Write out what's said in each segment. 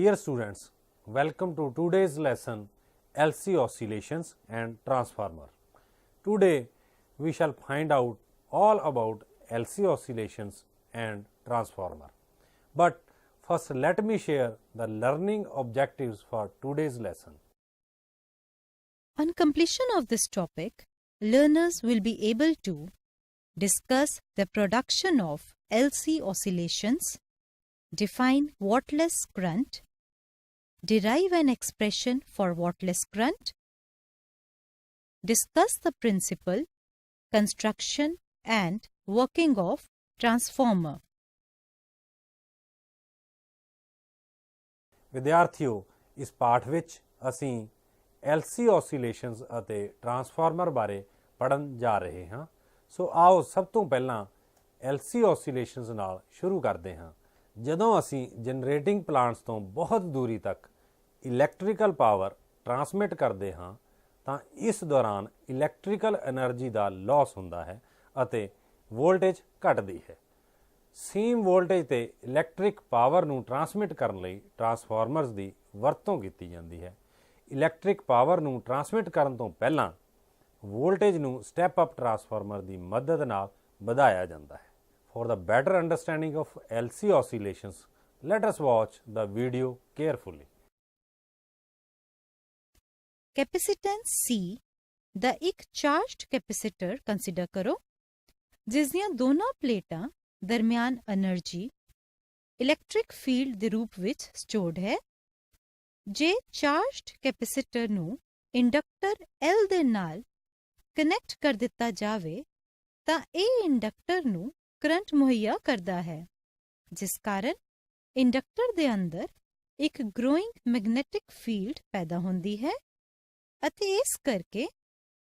Dear students, welcome to today's lesson LC oscillations and transformer. Today we shall find out all about LC oscillations and transformer. But first let me share the learning objectives for today's lesson. On completion of this topic, learners will be able to discuss the production of LC oscillations, define wattless current, derive an expression for wattless current, discuss the principle, construction and working of transformer. ਵਿਦਿਆਰਥੀਓ ਇਸ ਪਾਠ ਵਿੱਚ ਅਸੀਂ LC oscillations ਅਤੇ transformer ਬਾਰੇ ਪੜ੍ਹਨ ਜਾ ਰਹੇ ਹਾਂ। ਸੋ ਆਓ ਸਭ ਤੋਂ ਪਹਿਲਾਂ LC oscillations ਨਾਲ ਸ਼ੁਰੂ ਕਰਦੇ ਹਾਂ। ਜਦੋਂ ਅਸੀਂ ਜਨਰੇਟਿੰਗ ਪਲਾਂਟਸ ਤੋਂ ਬਹੁਤ ਦੂਰੀ ਤੱਕ ਇਲੈਕਟ੍ਰੀਕਲ ਪਾਵਰ ਟਰਾਂਸਮਿਟ ਕਰਦੇ ਹਾਂ ਤਾਂ ਇਸ ਦੌਰਾਨ ਇਲੈਕਟ੍ਰੀਕਲ એનર્ਜੀ ਦਾ ਲਾਸ ਹੁੰਦਾ ਹੈ ਅਤੇ ਵੋਲਟੇਜ ਘਟਦੀ ਹੈ। ਸੇਮ ਵੋਲਟੇਜ ਤੇ ਇਲੈਕਟ੍ਰਿਕ ਪਾਵਰ ਨੂੰ ਟਰਾਂਸਮਿਟ ਕਰਨ ਲਈ ਟਰਾਂਸਫਾਰਮਰਸ ਦੀ ਵਰਤੋਂ ਕੀਤੀ ਜਾਂਦੀ ਹੈ। ਇਲੈਕਟ੍ਰਿਕ ਪਾਵਰ ਨੂੰ ਟਰਾਂਸਮਿਟ ਕਰਨ ਤੋਂ ਪਹਿਲਾਂ ਵੋਲਟੇਜ ਨੂੰ ਸਟੈਪ ਅਪ ਟਰਾਂਸਫਾਰਮਰ ਦੀ ਮਦਦ ਨਾਲ ਵਧਾਇਆ ਜਾਂਦਾ ਹੈ। For the better understanding of LC oscillations, let us watch the video carefully. ਕੈਪੇਸਿਟੈਂਸ C ਦਾ ਇੱਕ ਚਾਰਜਡ ਕੈਪੇਸਿਟਰ ਕੰਸੀਡਰ ਕਰੋ ਜਿਸ ਦੀਆਂ ਦੋਨਾਂ ਪਲੇਟਾਂ ਦਰਮਿਆਨ એનર્ਜੀ ਇਲੈਕਟ੍ਰਿਕ ਫੀਲਡ ਦੇ ਰੂਪ ਵਿੱਚ ਸਟੋਰਡ ਹੈ। ਜੇ ਚਾਰਜਡ ਕੈਪੇਸਿਟਰ ਨੂੰ ਇੰਡਕਟਰ L ਦੇ ਨਾਲ ਕਨੈਕਟ ਕਰ ਦਿੱਤਾ ਜਾਵੇ ਤਾਂ ਇਹ ਇੰਡਕਟਰ ਨੂੰ ਕਰੰਟ ਮੁਹੱਈਆ ਕਰਦਾ ਹੈ, ਜਿਸ ਕਾਰਨ ਇੰਡਕਟਰ ਦੇ ਅੰਦਰ ਇੱਕ ਗਰੋਇੰਗ ਮੈਗਨੈਟਿਕ ਫੀਲਡ ਪੈਦਾ ਹੁੰਦੀ ਹੈ ਅਤੇ ਇਸ ਕਰਕੇ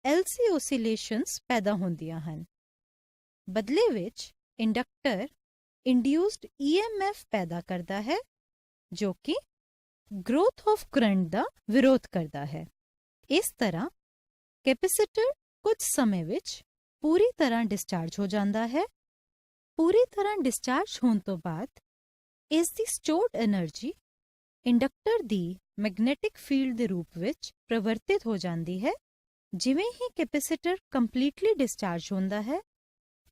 LC oscillations ਪੈਦਾ ਹੁੰਦੀਆਂ ਹਨ। ਬਦਲੇ ਵਿੱਚ ਇੰਡਕਟਰ ਇੰਡਿਊਸਡ EMF ਪੈਦਾ ਕਰਦਾ ਹੈ ਜੋ ਕਿ ਗ੍ਰੋਥ ਆਫ ਕਰੰਟ ਦਾ ਵਿਰੋਧ ਕਰਦਾ ਹੈ। ਇਸ ਤਰ੍ਹਾਂ ਕੈਪੇਸਿਟਰ ਕੁਝ ਸਮੇਂ ਵਿੱਚ ਪੂਰੀ ਤਰ੍ਹਾਂ ਡਿਸਚਾਰਜ ਹੋ ਜਾਂਦਾ ਹੈ। ਪੂਰੀ ਤਰ੍ਹਾਂ ਡਿਸਚਾਰਜ ਹੋਣ ਤੋਂ ਬਾਅਦ ਇਸ ਦੀ ਸਟੋਰਡ એનર્ਜੀ ਇੰਡਕਟਰ ਦੀ ਮੈਗਨੈਟਿਕ ਫੀਲਡ ਦੇ ਰੂਪ ਵਿੱਚ ਪ੍ਰਵਰਤਿਤ ਹੋ ਜਾਂਦੀ ਹੈ। ਜਿਵੇਂ ਹੀ ਕੈਪੇਸਿਟਰ ਕੰਪਲੀਟਲੀ ਡਿਸਚਾਰਜ ਹੁੰਦਾ ਹੈ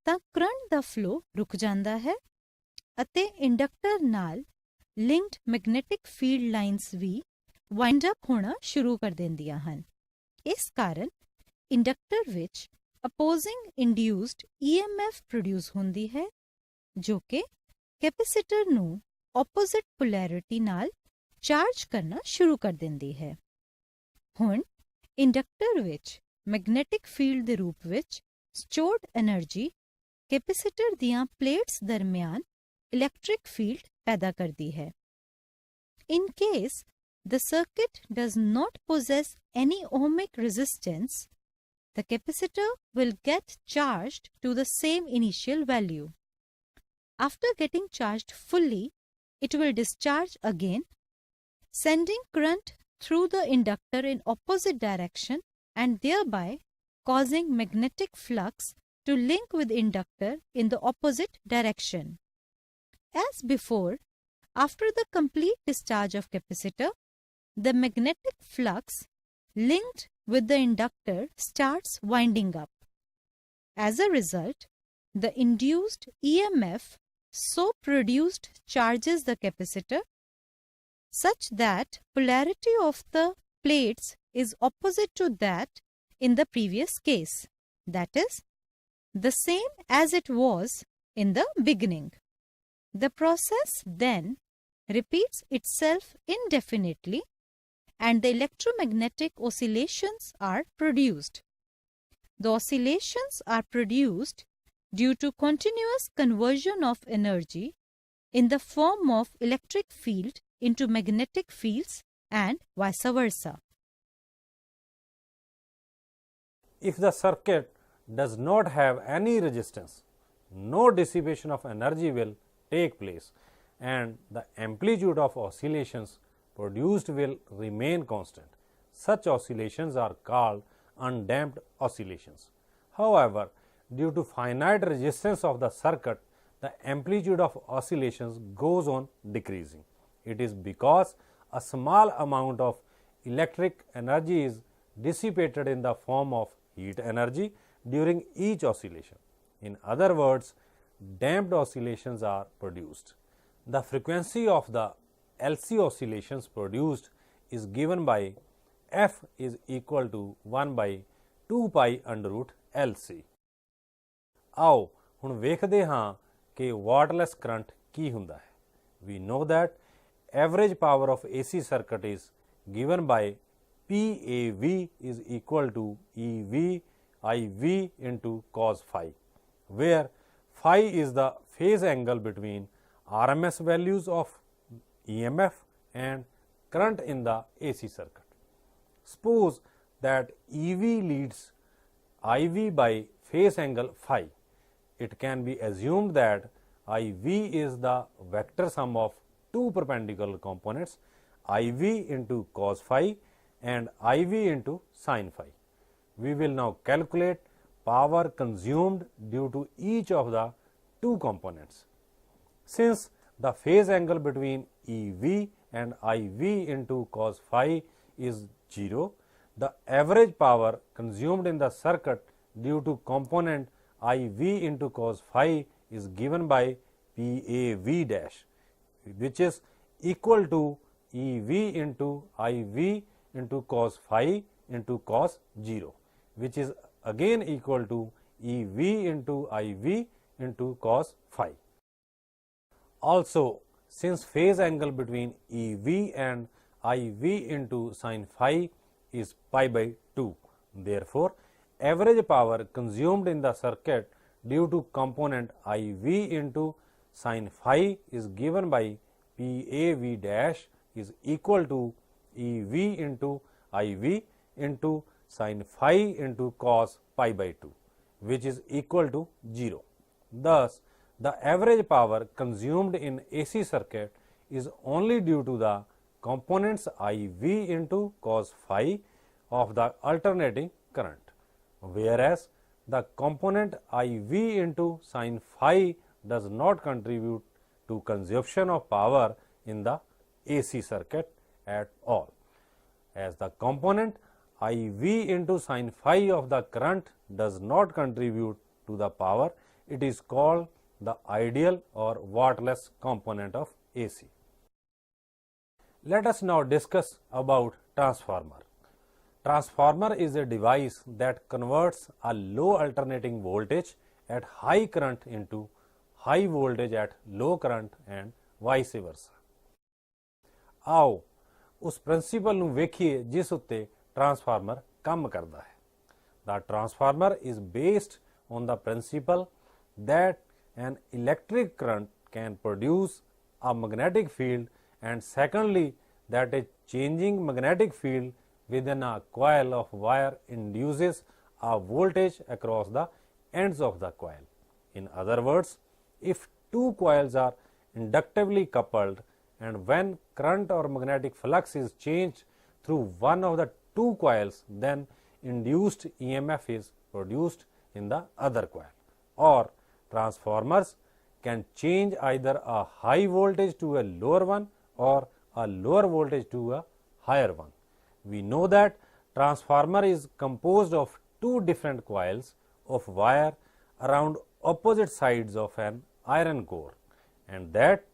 ਤਾਂ ਕਰੰਟ ਦਾ ਫਲੋ ਰੁਕ ਜਾਂਦਾ ਹੈ ਅਤੇ ਇੰਡਕਟਰ ਨਾਲ ਲਿੰਕਡ ਮੈਗਨੈਟਿਕ ਫੀਲਡ ਲਾਈਨਸ ਵੀ ਵਾਈਂਡ ਅਪ ਹੋਣਾ ਸ਼ੁਰੂ ਕਰ ਦਿੰਦੀਆਂ ਹਨ। ਇਸ ਕਾਰਨ ਇੰਡਕਟਰ ਵਿੱਚ ਅਪੋਜ਼ਿੰਗ ਇੰਡਿਊਸਡ EMF ਪ੍ਰੋਡਿਊਸ ਹੁੰਦੀ ਹੈ ਜੋ ਕਿ ਕੈਪੇਸਿਟਰ ਨੂੰ ਆਪੋਜ਼ਿਟ ਪੋਲੈਰਿਟੀ ਨਾਲ ਚਾਰਜ ਕਰਨਾ ਸ਼ੁਰੂ ਕਰ ਦਿੰਦੀ ਹੈ। ਹੁਣ ਇੰਡਕਟਰ ਵਿੱਚ ਮੈਗਨੈਟਿਕ ਫੀਲਡ ਦੇ ਰੂਪ ਵਿੱਚ ਸਟੋਰਡ એનર્ਜੀ ਕੈਪੇਸਿਟਰ ਦੀਆਂ ਪਲੇਟਸ ਦਰਮਿਆਨ ਇਲੈਕਟ੍ਰਿਕ ਫੀਲਡ ਪੈਦਾ ਕਰਦੀ ਹੈ। In case the circuit does not possess any ohmic resistance, the capacitor will get charged to the same initial value. After getting charged fully, it will discharge again, sending current through the inductor in opposite direction and thereby causing magnetic flux to link with inductor in the opposite direction. As before, after the complete discharge of capacitor, the magnetic flux linked with the inductor starts winding up. As a result, the induced EMF so produced charges the capacitor such that polarity of the plates is opposite to that in the previous case, that is, the same as it was in the beginning. The process then repeats itself indefinitely and the electromagnetic oscillations are produced. The oscillations are produced due to continuous conversion of energy in the form of electric field into magnetic fields and vice versa. If the circuit does not have any resistance, no dissipation of energy will take place and the amplitude of oscillations produced will remain constant. Such oscillations are called undamped oscillations. However, due to finite resistance of the circuit, the amplitude of oscillations goes on decreasing. It is because a small amount of electric energy is dissipated in the form of heat energy during each oscillation. In other words, damped oscillations are produced. The frequency of the LC oscillations produced is given by F is equal to 1 by 2 pi under root LC. आओ ਹੁਣ ਵੇਖਦੇ ਹਾਂ ਕਿ ਵਾਟਲੈਸ current ਕੀ ਹੁੰਦਾ ਹੈ. We know that average power of AC circuit is given by PAV is equal to EV IV into cos phi, where phi is the phase angle between RMS values of EMF and current in the AC circuit. Suppose that EV leads IV by phase angle phi. It can be assumed that IV is the vector sum of two perpendicular components, IV into cos phi and IV into sin phi. We will now calculate power consumed due to each of the two components. Since the phase angle between EV and IV into cos phi is 0, the average power consumed in the circuit due to component IV into cos phi is given by PAV dash, which is equal to EV into IV into cos phi into cos 0, which is again equal to EV into IV into cos phi. Also, since phase angle between EV and IV into sin phi is pi by 2, therefore, average power consumed in the circuit due to component IV into sin phi is given by PAV dash is equal to EV into IV into sin phi into cos pi by 2, which is equal to 0. Thus, the average power consumed in AC circuit is only due to the components IV into cos phi of the alternating current, whereas the component IV into sin phi does not contribute to consumption of power in the AC circuit at all. As the component IV into sin phi of the current does not contribute to the power, it is called the ideal or wattless component of AC. Let us now discuss about transformer. Transformer is a device that converts a low alternating voltage at high current into high voltage at low current and vice versa. आओ उस principal ਨੂੰ ਵੇਖੀਏ ਜਿਸ ਉੱਤੇ transformer ਕੰਮ ਕਰਦਾ ਹੈ. The transformer is based on the principle that an electric current can produce a magnetic field, and secondly that a changing magnetic field within a coil of wire induces a voltage across the ends of the coil. In other words, if two coils are inductively coupled and when current or magnetic flux is changed through one of the two coils, then induced EMF is produced in the other coil. Or transformers can change either a high voltage to a lower one or a lower voltage to a higher one. We know that transformer is composed of two different coils of wire around opposite sides of an iron core, and that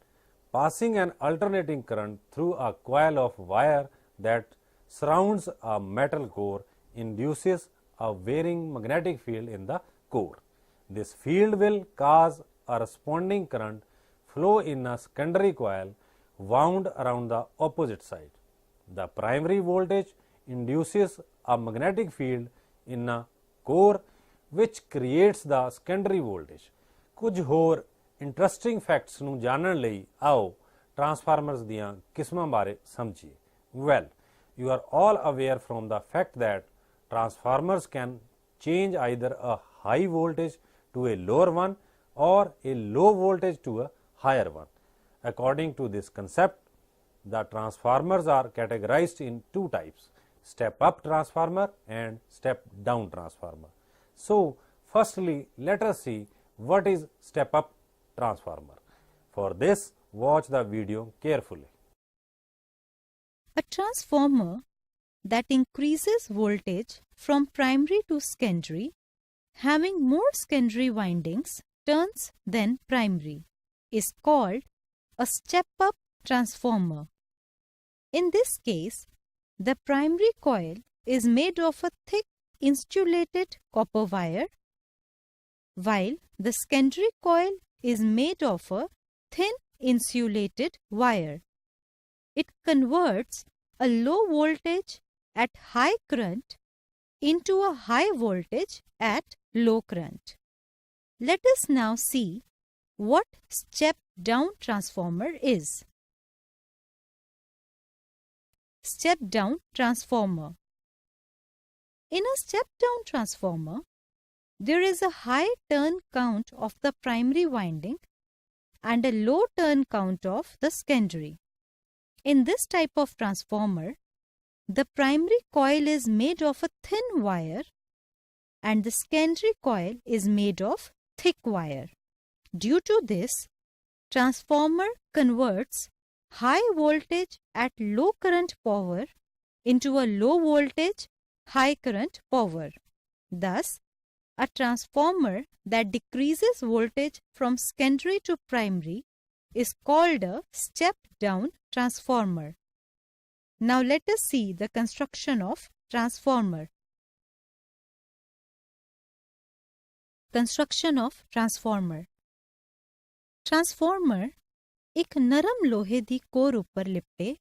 passing an alternating current through a coil of wire that surrounds a metal core induces a varying magnetic field in the core. This field will cause a responding current flow in a secondary coil wound around the opposite side. The primary voltage induces a magnetic field in a core which creates the secondary voltage. ਕੁਝ ਹੋਰ interesting facts ਨੂੰ ਜਾਣਨ ਲਈ ਆਓ ਟਰਾਂਸਫਾਰਮਰਸ ਦੀਆਂ ਕਿਸਮਾਂ ਬਾਰੇ ਸਮਝੀਏ. Well, you are all aware from the fact that transformers can change either a high voltage to a lower one or a low voltage to a higher one. According to this concept, the transformers are categorized in two types: step up transformer and step down transformer. So, firstly, let us see what is step up transformer. For this, watch the video carefully. A transformer that increases voltage from primary to secondary, having more secondary windings turns than primary, is called a step-up transformer. In this case, the primary coil is made of a thick insulated copper wire, while the secondary coil is made of a thin insulated wire. It converts a low voltage at high current into a high voltage at low current. Let us now see what step-down transformer is. Step-down transformer. In a step-down transformer, there is a high turn count of the primary winding and a low turn count of the secondary. In this type of transformer, the primary coil is made of a thin wire and the secondary coil is made of thick wire. Due to this, transformer converts high voltage at low current power into a low voltage high current power. Thus, a transformer that decreases voltage from secondary to primary is called a step-down transformer. Now let us see the construction of transformer. Construction of transformer. Transformer ਇੱਕ ਨਰਮ ਲੋਹੇ ਦੀ core ਉੱਪਰ ਲਿਪਟੇ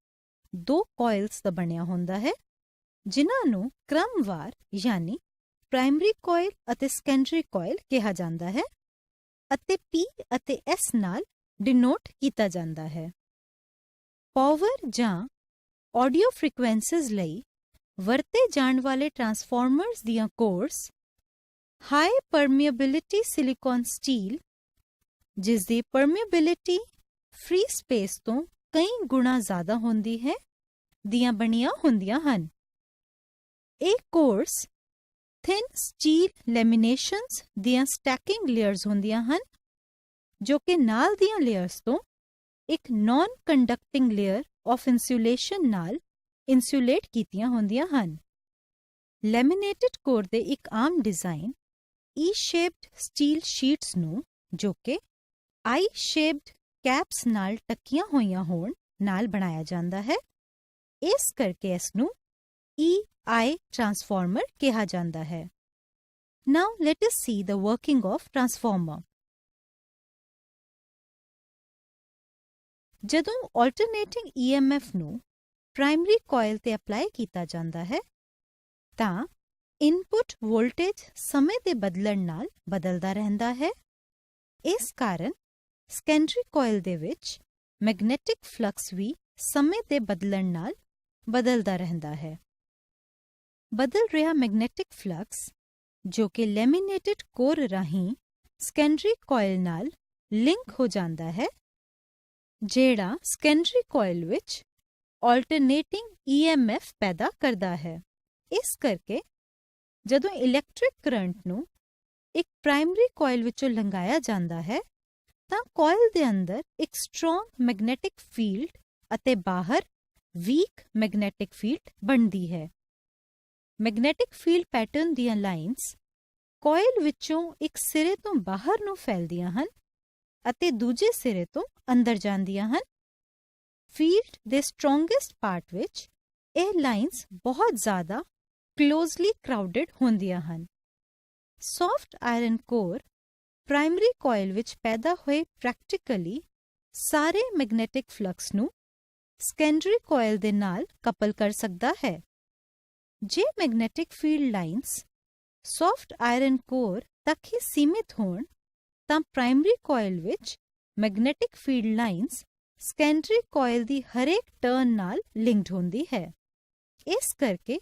ਦੋ ਕੋਇਲਸ ਦਾ ਬਣਿਆ ਹੁੰਦਾ ਹੈ, ਜਿਨ੍ਹਾਂ ਨੂੰ ਕ੍ਰਮਵਾਰ ਯਾਨੀ ਪ੍ਰਾਇਮਰੀ ਕੋਇਲ ਅਤੇ ਸੈਕੰਡਰੀ ਕੋਇਲ ਕਿਹਾ ਜਾਂਦਾ ਹੈ ਅਤੇ P ਅਤੇ S ਨਾਲ ਡਿਨੋਟ ਕੀਤਾ ਜਾਂਦਾ ਹੈ। ਪਾਵਰ ਜਾਂ ਆਡੀਓ ਫ੍ਰੀਕੁਐਂਸੀਜ਼ ਲਈ ਵਰਤੇ ਜਾਣ ਵਾਲੇ ਟਰਾਂਸਫਾਰਮਰਸ ਦੀਆਂ ਕੋਰਸ ਹਾਈ ਪਰਮੀਏਬਿਲਿਟੀ ਸਿਲੀਕਨ ਸਟੀਲ, ਜਿਸ ਦੀ ਪਰਮੀਏਬਿਲਿਟੀ ਫ੍ਰੀ ਸਪੇਸ ਤੋਂ ਕਈ ਗੁਣਾ ਜ਼ਿਆਦਾ ਹੁੰਦੀ ਹੈ, ਦੀਆਂ ਬਣੀਆਂ ਹੁੰਦੀਆਂ ਹਨ। ਇਹ ਕੋਰਸ ਥਿਨ ਸਟੀਲ ਲੈਮੀਨੇਸ਼ਨਸ ਦੀਆਂ ਸਟੈਕਿੰਗ ਲੇਅਰਸ ਹੁੰਦੀਆਂ ਹਨ, ਜੋ ਕਿ ਨਾਲ ਦੀਆਂ ਲੇਅਰਸ ਤੋਂ ਇੱਕ non conducting layer of insulation ਨਾਲ ਇਨਸੂਲੇਟ ਕੀਤੀਆਂ ਹੁੰਦੀਆਂ ਹਨ। ਲੈਮੀਨੇਟਡ ਕੋਰ ਦੇ ਇੱਕ ਆਮ ਡਿਜ਼ਾਈਨ ਈ-ਸ਼ੇਪਡ ਸਟੀਲ ਸ਼ੀਟਸ ਨੂੰ, ਜੋ ਕਿ ਆਈ-ਸ਼ੇਪਡ ਕੈਪਸ ਨਾਲ ਟੱਕੀਆਂ ਹੋਈਆਂ ਹੋਣ, ਨਾਲ ਬਣਾਇਆ ਜਾਂਦਾ ਹੈ। ਇਸ ਕਰਕੇ ਇਸ ਨੂੰ E-I transformer ਕਿਹਾ ਜਾਂਦਾ ਹੈ। Now let us see the working of transformer. ਜਦੋਂ alternating EMF ਨੂੰ ਪ੍ਰਾਇਮਰੀ ਕੋਇਲ ਤੇ ਅਪਲਾਈ ਕੀਤਾ ਜਾਂਦਾ ਹੈ, ਤਾਂ ਇਨਪੁਟ ਵੋਲਟੇਜ ਸਮੇਂ ਦੇ ਬਦਲਣ ਨਾਲ ਬਦਲਦਾ ਰਹਿੰਦਾ ਹੈ। ਇਸ ਕਾਰਨ ਸੈਕੰਡਰੀ ਕੋਇਲ ਦੇ ਵਿੱਚ ਮੈਗਨੈਟਿਕ ਫਲਕਸ ਵੀ ਸਮੇਂ ਦੇ ਬਦਲਣ ਨਾਲ ਬਦਲਦਾ ਰਹਿੰਦਾ ਹੈ। ਬਦਲ ਰਿਹਾ ਮੈਗਨੈਟਿਕ ਫਲਕਸ, ਜੋ ਕਿ ਲੈਮੀਨੇਟਡ ਕੋਰ ਰਾਹੀਂ ਸੈਕੰਡਰੀ ਕੋਇਲ ਨਾਲ ਲਿੰਕ ਹੋ ਜਾਂਦਾ ਹੈ, ਜਿਹੜਾ ਸੈਕੰਡਰੀ ਕੋਇਲ ਵਿੱਚ ਆਲਟਰਨੇਟਿੰਗ EMF ਪੈਦਾ ਕਰਦਾ ਹੈ। ਇਸ ਕਰਕੇ ਜਦੋਂ ਇਲੈਕਟ੍ਰਿਕ ਕਰੰਟ ਨੂੰ ਇੱਕ ਪ੍ਰਾਇਮਰੀ ਕੋਇਲ ਵਿੱਚੋਂ ਲੰਘਾਇਆ ਜਾਂਦਾ ਹੈ, ਤਾਂ ਕੋਇਲ ਦੇ ਅੰਦਰ ਇੱਕ ਸਟਰੋਂਗ ਮੈਗਨੈਟਿਕ ਫੀਲਡ ਅਤੇ ਬਾਹਰ ਵੀਕ ਮੈਗਨੈਟਿਕ ਫੀਲਡ ਬਣਦੀ ਹੈ। ਮੈਗਨੈਟਿਕ ਫੀਲਡ ਪੈਟਰਨ ਦੀਆਂ ਲਾਈਨਸ ਕੋਇਲ ਵਿੱਚੋਂ ਇੱਕ ਸਿਰੇ ਤੋਂ ਬਾਹਰ ਨੂੰ ਫੈਲਦੀਆਂ ਹਨ ਅਤੇ ਦੂਜੇ ਸਿਰੇ ਤੋਂ ਅੰਦਰ ਜਾਂਦੀਆਂ ਹਨ। ਫੀਲਡ ਦੇ ਸਟਰੋਂਗੈਸਟ ਪਾਰਟ ਵਿੱਚ ਇਹ ਲਾਈਨਸ ਬਹੁਤ ਜ਼ਿਆਦਾ ਕਲੋਜ਼ਲੀ ਕਰਾਊਡਡ ਹੁੰਦੀਆਂ ਹਨ। Soft iron core primary coil ਵਿੱਚ ਪੈਦਾ ਹੋਏ ਪ੍ਰੈਕਟੀਕਲੀ ਸਾਰੇ ਮੈਗਨੈਟਿਕ ਫਲਕਸ ਨੂੰ ਸੈਕੰਡਰੀ ਕੋਇਲ ਦੇ ਨਾਲ ਕਪਲ ਕਰ ਸਕਦਾ ਹੈ। ਜੇ magnetic field lines soft iron core ਤੱਕ ਹੀ ਸੀਮਿਤ ਹੋਣ, ਤਾਂ ਪ੍ਰਾਇਮਰੀ ਕੋਇਲ ਵਿੱਚ magnetic field lines secondary coil ਦੀ ਹਰੇਕ ਟਰਨ ਨਾਲ ਲਿੰਕਡ ਹੁੰਦੀ ਹੈ। ਇਸ ਕਰਕੇ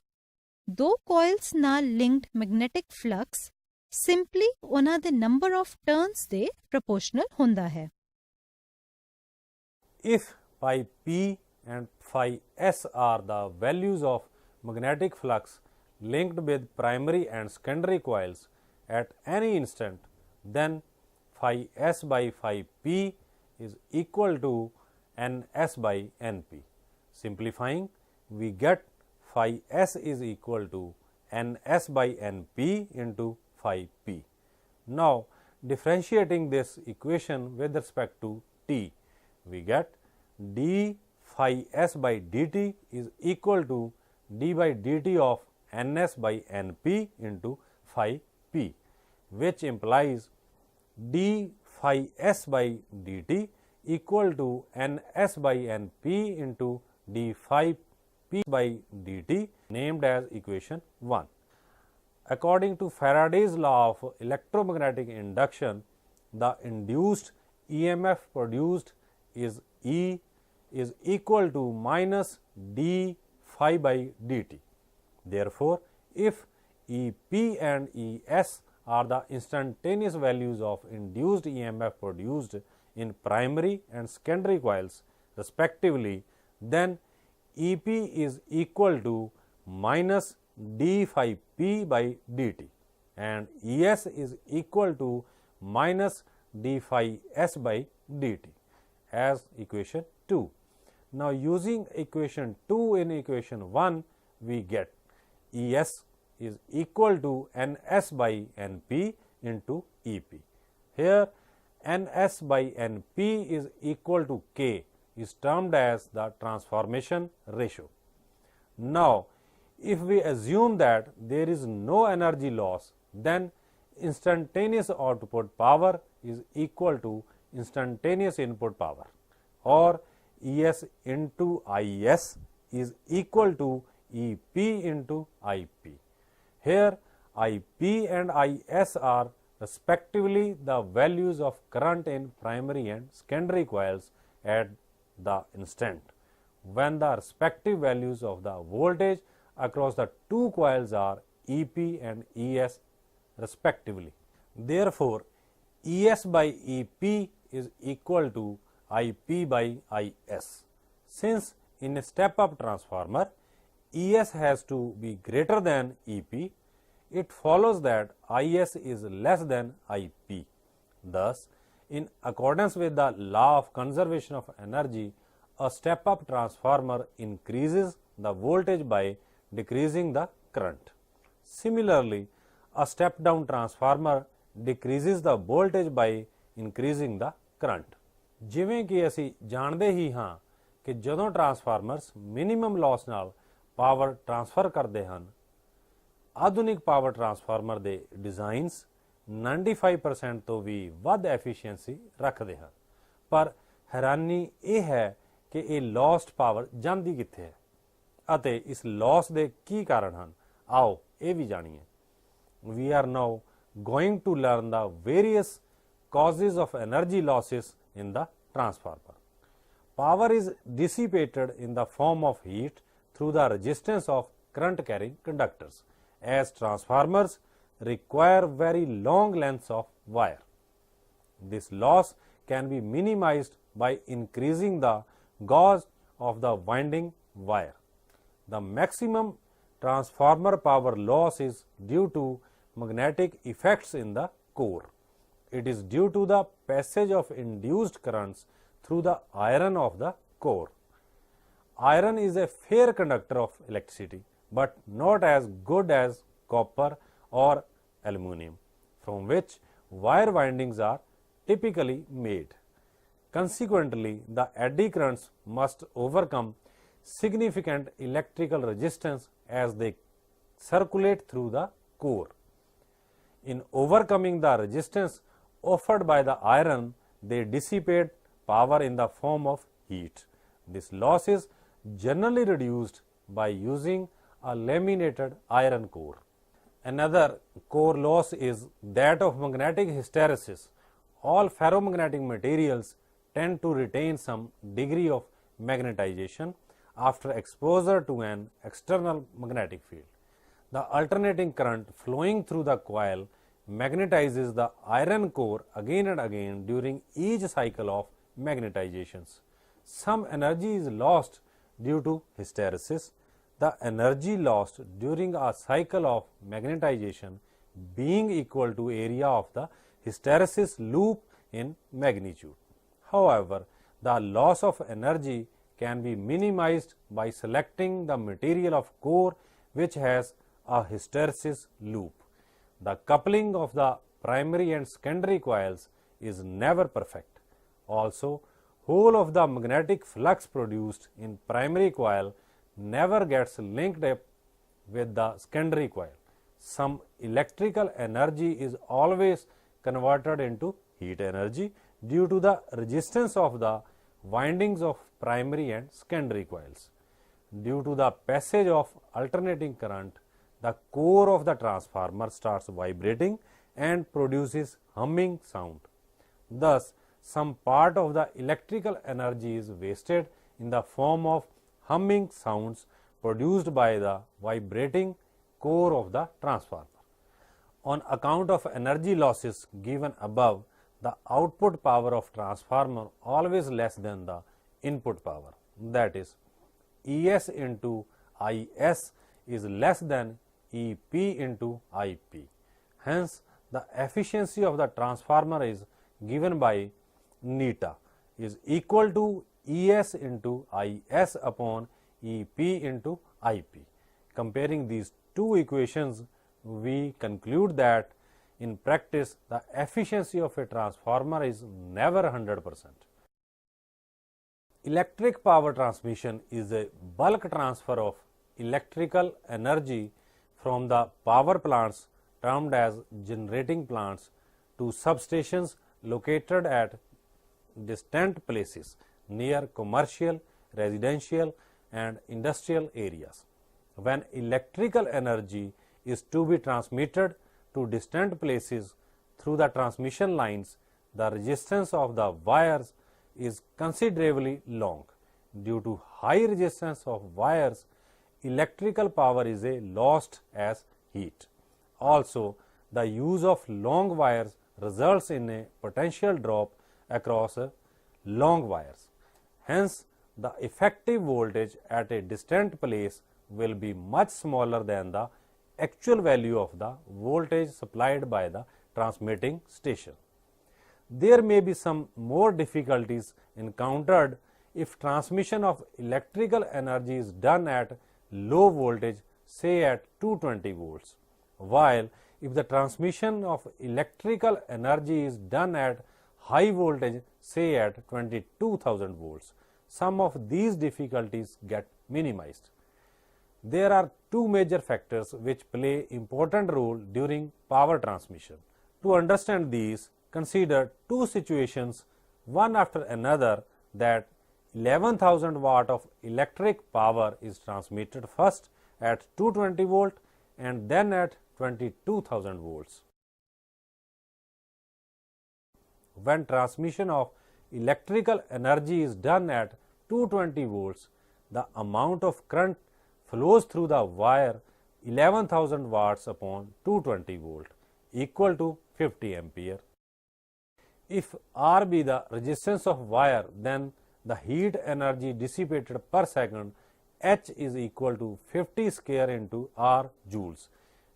ਦੋ ਕੋਇਲਸ ਨਾਲ ਲਿੰਕਡ ਮੈਗਨੈਟਿਕ ਫਲਕਸ ਸਿੰਪਲੀ ਉਹਨਾਂ ਦੇ ਨੰਬਰ ਆਫ ਟਰਨਸ ਦੇ ਪ੍ਰਪੋਰਸ਼ਨਲ ਹੁੰਦਾ ਹੈ। If phi P and phi S are the values of magnetic flux linked with primary and secondary coils at any instant, then phi S by phi P is equal to Ns by Np. Simplifying, we get phi s is equal to ns by np into phi p. Now, differentiating this equation with respect to t, we get d phi s by dt is equal to d by dt of ns by np into phi p, which implies d phi s by dt equal to ns by np into d phi p by dt, named as equation 1. According to Faraday's law of electromagnetic induction, the induced EMF produced is E is equal to minus d phi by dt. Therefore, if EP and ES are the instantaneous values of induced EMF produced in primary and secondary coils respectively, then EP is equal to minus d phi p by dt and ES is equal to minus d phi s by dt as equation 2. Now, using equation 2 in equation 1, we get ES is equal to ns by np into EP. Here ns by np is equal to k is termed as the transformation ratio. Now, if we assume that there is no energy loss, then instantaneous output power is equal to instantaneous input power, or ES into IS is equal to EP into IP. Here IP and IS are respectively the values of current in primary and secondary coils at the instant when the respective values of the voltage across the two coils are EP and ES respectively. Therefore, ES by EP is equal to IP by IS. Since in a step-up transformer, ES has to be greater than EP, it follows that IS is less than IP. Thus, in accordance with the law of conservation of energy, a step-up transformer increases the voltage by decreasing the current. Similarly, a step-down transformer decreases the voltage by increasing the current. ਜਿਵੇਂ ਕਿ ਅਸੀਂ ਜਾਣਦੇ ਹੀ ਹਾਂ ਕਿ ਜਦੋਂ ਟਰਾਂਸਫਾਰਮਰਸ minimum Las ਨਾਲ power transfer ਕਰਦੇ ਹਨ, ਆਧੁਨਿਕ ਪਾਵਰ ਟਰਾਂਸਫਾਰਮਰ ਦੇ ਡਿਜ਼ਾਈਨਸ 95% ਤੋਂ ਵੀ ਵੱਧ ਐਫੀਸ਼ੀਐਂਸੀ ਰੱਖਦੇ ਹਨ। ਪਰ ਹੈਰਾਨੀ ਇਹ ਹੈ ਕਿ ਇਹ ਲੌਸਟ ਪਾਵਰ ਜਾਂਦੀ ਕਿੱਥੇ ਹੈ ਅਤੇ ਇਸ ਲੌਸ ਦੇ ਕੀ ਕਾਰਨ ਹਨ। ਆਓ ਇਹ ਵੀ ਜਾਣੀਏ। We are now going to learn the various causes of energy losses in the transformer. Power is dissipated in the form of heat through the resistance of current carrying conductors, as transformers require very long lengths of wire. This loss can be minimized by increasing the gauge of the winding wire. The maximum transformer power loss is due to magnetic effects in the core. It is due to the passage of induced currents through the iron of the core. Iron is a fair conductor of electricity, but not as good as copper or aluminum, from which wire windings are typically made. Consequently, the eddy currents must overcome significant electrical resistance as they circulate through the core. In overcoming the resistance offered by the iron, they dissipate power in the form of heat. This loss is generally reduced by using a laminated iron core. Another core loss is that of magnetic hysteresis. All ferromagnetic materials tend to retain some degree of magnetization after exposure to an external magnetic field. The alternating current flowing through the coil magnetizes the iron core again and again during each cycle of magnetizations. Some energy is lost due to hysteresis. The energy lost during a cycle of magnetization being equal to area of the hysteresis loop in magnitude. However, the loss of energy can be minimized by selecting the material of core which has a hysteresis loop. The coupling of the primary and secondary coils is never perfect. Also, whole of the magnetic flux produced in primary coil never gets linked up with the secondary coil. Some electrical energy is always converted into heat energy due to the resistance of the windings of primary and secondary coils. Due to the passage of alternating current, the core of the transformer starts vibrating and produces humming sound. Thus, some part of the electrical energy is wasted in the form of humming sounds produced by the vibrating core of the transformer. On account of energy losses given above, the output power of transformer always less than the input power, that is, ES into IS is less than EP into IP. Hence, the efficiency of the transformer is given by neta is equal to ES into IS upon EP into IP. Comparing these two equations, we conclude that in practice the efficiency of a transformer is never 100%. Electric power transmission is a bulk transfer of electrical energy from the power plants termed as generating plants to substations located at distant places near commercial, residential and industrial areas. When electrical energy is to be transmitted to distant places through the transmission lines, the resistance of the wires is considerably long. Due to high resistance of wires, electrical power is lost as heat. Also, the use of long wires results in a potential drop across long wires. Hence, the effective voltage at a distant place will be much smaller than the actual value of the voltage supplied by the transmitting station. There may be some more difficulties encountered if transmission of electrical energy is done at low voltage, say at 220 volts, while if the transmission of electrical energy is done at high voltage, say at 22,000 volts. Some of these difficulties get minimized. There are two major factors which play important role during power transmission. To understand these, consider two situations one after another that 11,000 watt of electric power is transmitted first at 220 volt and then at 22,000 volts. When transmission of electrical energy is done at 220 volts, the amount of current flows through the wire 11,000 watts upon 220 volt equal to 50 ampere. If R be the resistance of wire, then the heat energy dissipated per second H is equal to 50 square into R joules,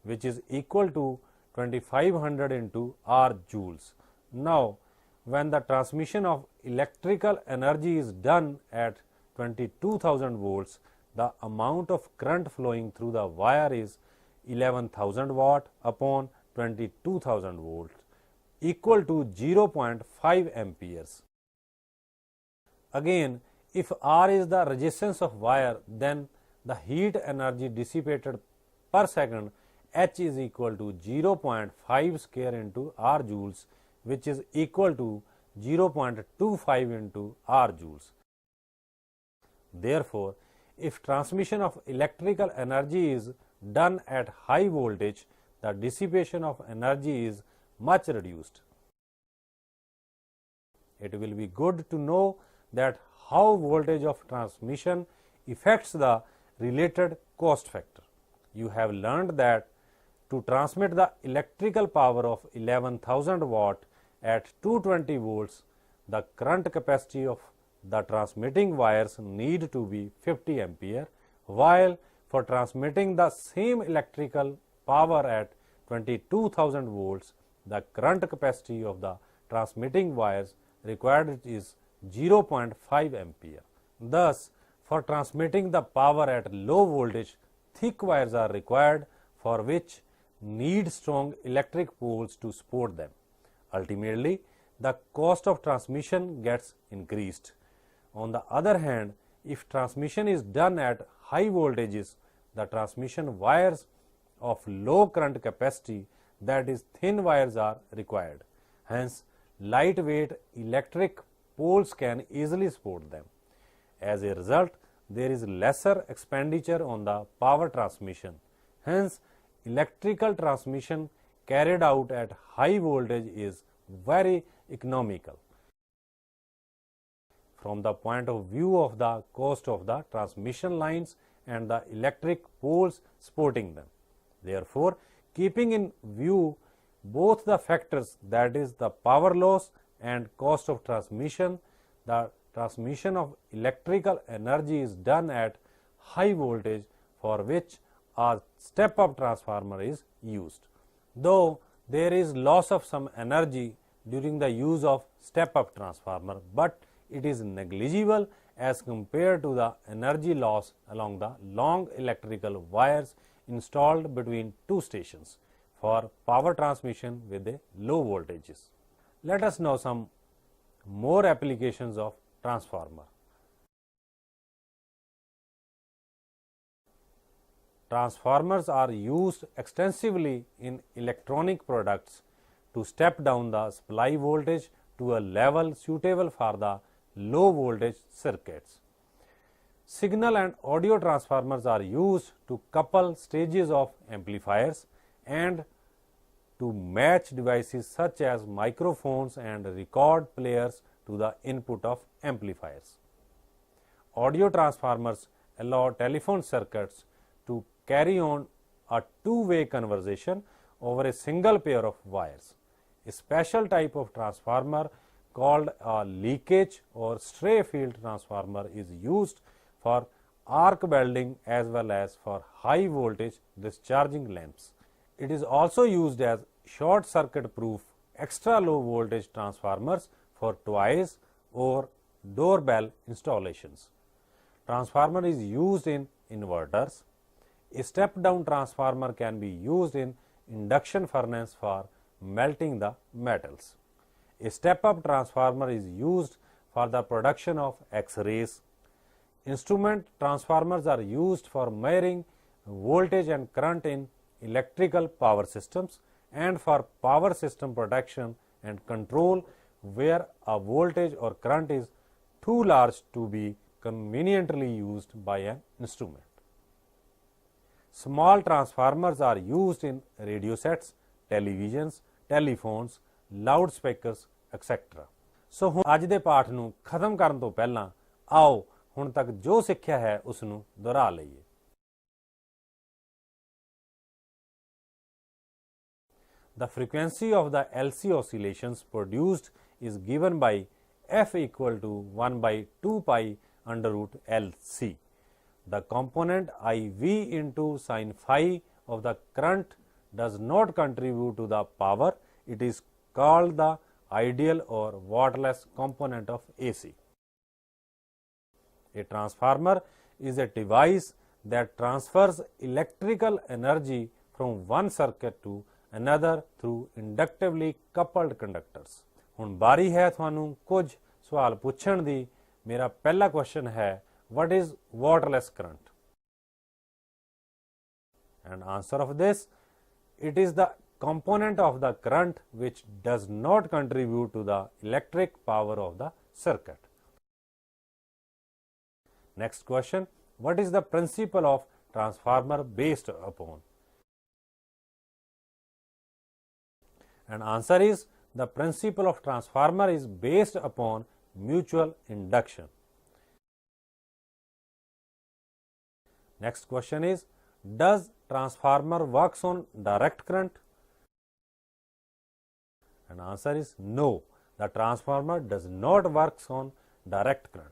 which is equal to 2500 into R joules. Now, when the transmission of electrical energy is done at 22,000 volts, the amount of current flowing through the wire is 11,000 watt upon 22,000 volts equal to 0.5 amperes. Again, if R is the resistance of wire, then the heat energy dissipated per second H is equal to 0.5 square into R joules, which is equal to 0.25 into R joules. Therefore, if transmission of electrical energy is done at high voltage, the dissipation of energy is much reduced. It will be good to know that how voltage of transmission affects the related cost factor. You have learned that to transmit the electrical power of 11,000 watt at 220 volts, the current capacity of the transmitting wires need to be 50 ampere, while for transmitting the same electrical power at 22,000 volts, the current capacity of the transmitting wires required is 0.5 ampere. Thus, For transmitting the power at low voltage, thick wires are required, for which need strong electric poles to support them. Ultimately, the cost of transmission gets increased. On the other hand, if transmission is done at high voltages, the transmission wires of low current capacity, that is thin wires, are required. Hence, lightweight electric poles can easily support them. As a result, there is lesser expenditure on the power transmission. Hence, electrical transmission carried out at high voltage is very economical from the point of view of the cost of the transmission lines and the electric poles supporting them. Therefore, keeping in view both the factors, that is the power loss and cost of transmission, the transmission of electrical energy is done at high voltage, for which a step-up transformer is used. Though there is loss of some energy during the use of step-up transformer, but it is negligible as compared to the energy loss along the long electrical wires installed between two stations for power transmission with a low voltages. Let us know some more applications of transformer. Transformers are used extensively in electronic products to step down the supply voltage to a level suitable for the low voltage circuits. Signal and audio transformers are used to couple stages of amplifiers and to match devices such as microphones and record players to the input of amplifiers. Audio transformers allow telephone circuits to carry on a two-way conversation over a single pair of wires. A special type of transformer called a leakage or stray field transformer is used for arc welding as well as for high voltage discharging lamps. It is also used as short circuit proof extra low voltage transformers for toys or doorbell installations. Transformer is used in inverters. A step down transformer can be used in induction furnace for melting the metals. A step up transformer is used for the production of X-rays. Instrument transformers are used for measuring voltage and current in electrical power systems and for power system protection and control where a voltage or current is too large to be conveniently used by an instrument. Small transformers are used in radio sets, televisions, telephones, loudspeakers, etc. ਸੋ ਹੁਣ ਅੱਜ ਦੇ ਪਾਠ ਨੂੰ ਖਤਮ ਕਰਨ ਤੋਂ ਪਹਿਲਾਂ ਆਓ ਹੁਣ ਤੱਕ ਜੋ ਸਿੱਖਿਆ ਹੈ ਉਸ ਨੂੰ ਦੁਹਰਾ ਲਈਏ। The frequency of the LC oscillations produced is given by f equal to 1 by 2 pi under root LC. The component IV into sin phi of the current does not contribute to the power. It is called the ideal or wattless component of AC. A transformer is a device that transfers electrical energy from one circuit to another through inductively coupled conductors. ਹੁਣ ਬਾਰੀ ਹੈ ਤੁਹਾਨੂੰ ਕੁਝ ਸਵਾਲ ਪੁੱਛਣ ਦੀ। ਮੇਰਾ ਪਹਿਲਾ question ਹੈ what is wattless current? And answer of this, it is the component of the current which does not contribute to the electric power of the circuit. Next question, what is the principle of transformer based upon? And answer is, the principle of transformer is based upon mutual induction. Next question is, does transformer works on direct current? And answer is no, the transformer does not works on direct current.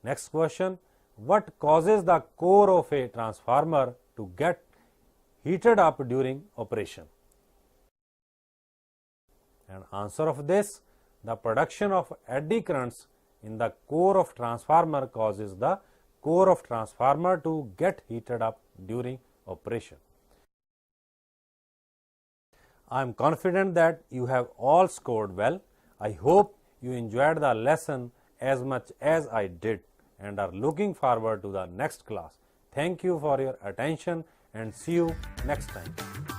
Next question, what causes the core of a transformer to get heated up during operation? And answer of this, the production of eddy currents in the core of transformer causes the core of transformer to get heated up during operation. I am confident that you have all scored well. I hope you enjoyed the lesson as much as I did and are looking forward to the next class. Thank you for your attention and see you next time.